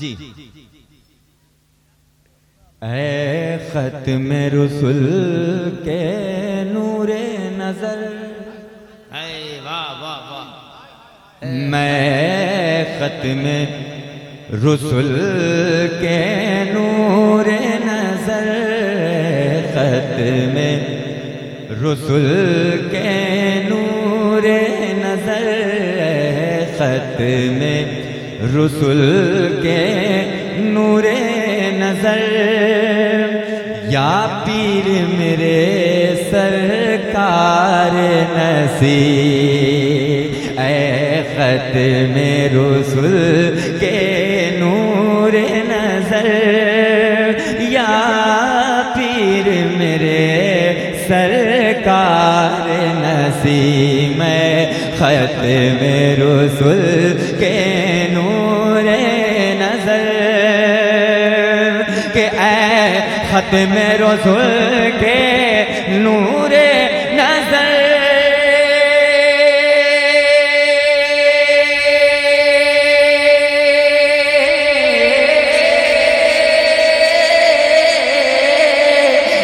جی اے ختم رسول کے نور نظر، اے واہ واہ واہ، میں ختم رسول کے نور نظر، ختم رسول کے نور نظر، ختم رسول کے نور نظر، یا پیر میرے سرکار نصیب، اے ختم رسول کے نور نظر، یا پیر میرے سرکار نصیب، میں ختم رسول کے نور نظر، کہ اے ختم رسول کے نور نظر،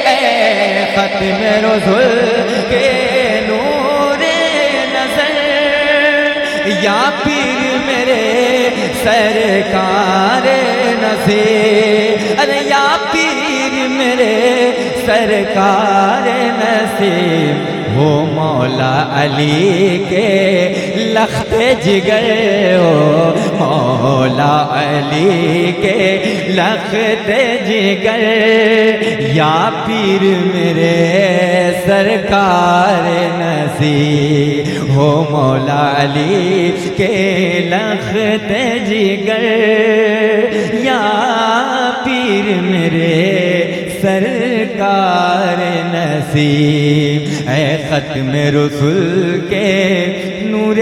اے ختم رسول کے نور نظر، یا پیر میرے سرکار نصیب، ارے یا پیر میرے سرکار نصیب، وہ مولا علی کے لخت جگر، ہو مولا علی کے لخت جگر، یا پیر میرے سرکار نصیب، ہو مولا علی کے لخت جگر، یا پیر میرے سرکار نصیب، اے ختم رسول کے نور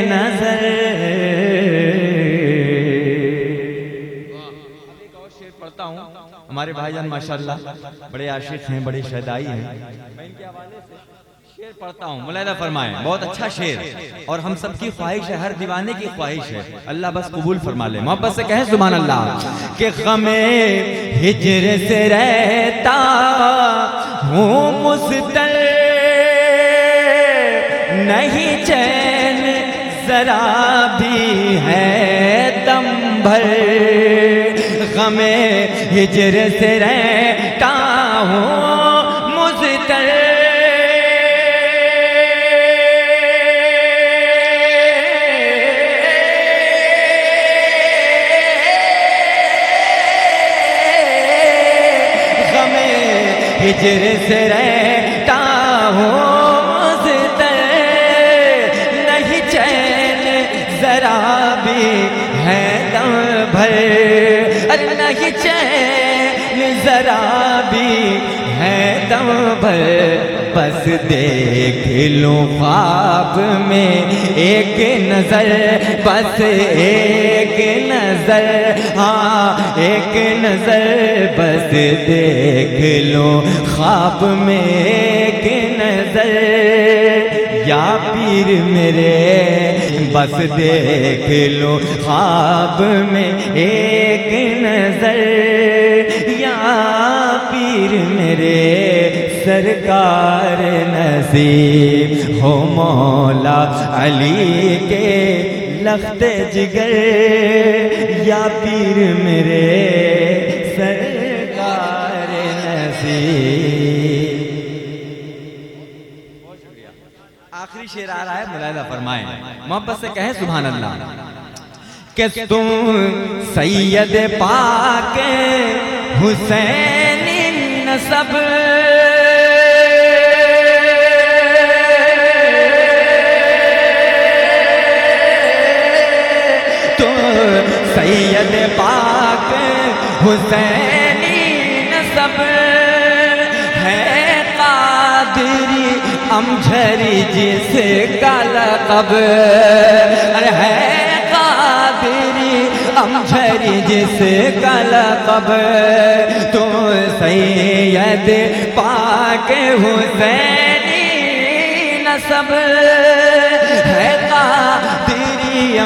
نظر۔ اب ایک اور شعر پڑھتا ہوں، ہمارے بھائی جان ماشاءاللہ بڑے عاشق ہیں، بڑے شیدائی ہیں، میں ان کے حوالے سے شعر پڑھتا ہوں، ملاحظہ فرمائیں، بہت اچھا شعر، اور ہم سب کی خواہش ہے، ہر دیوانے کی خواہش ہے، اللہ بس قبول فرما لے، محبت سے کہیں سبحان اللہ، کہ غم ہجر سے رہتا ہوں مستر، نہیں چین ذرا بھی ہے دم بھر، غم ہجر سے رہتا ہوں مستر، ہجر سے رہتا ہوں مستر، نہیں چین ذرا بھی ہے دم بھر، ارے نہیں چین ذرا بھی ہے دم بھر، بس دیکھ لوں خواب میں ایک نظر، بس ایک نظر، ہاں ایک نظر، بس دیکھ لوں خواب میں ایک نظر، یا پیر میرے بس دیکھ لو خواب میں ایک نظر، یا پیر میرے سرکار نصیب، ہو مولا علی کے لخت جگر، یا پیر میرے سرکار نصیب۔ آخری شعر آ رہا ہے، ملاحظہ فرمائیں، محبت سے کہیں سبحان اللہ، کہ تم سید پاک حسین نسب، سید پاک حسینی نسب ہے، قادری امجھری جس کا لقب، ارے ہے قادری امجھری جس کا لقب، تو سید پاک حسینی نسب ہے، قادری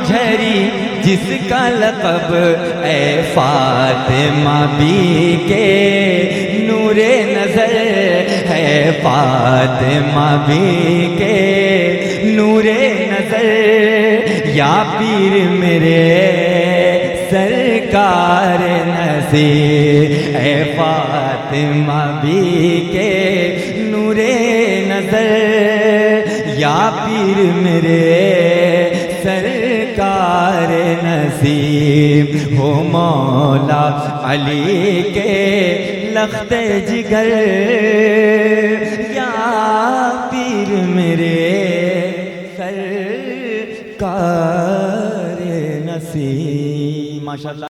جھری جس کا لقب اے فاطمہ بی کے نور نظر ہے، فاطمہ بی کے نور نظر، یا پیر میرے سرکار نصیر، اے فاطمہ بی کے نور نظر، یا پیر میرے سرکار نصیب، ہو مولا علی کے لخت جگر، یا پیر میرے سرکار نصیب۔ ماشاءاللہ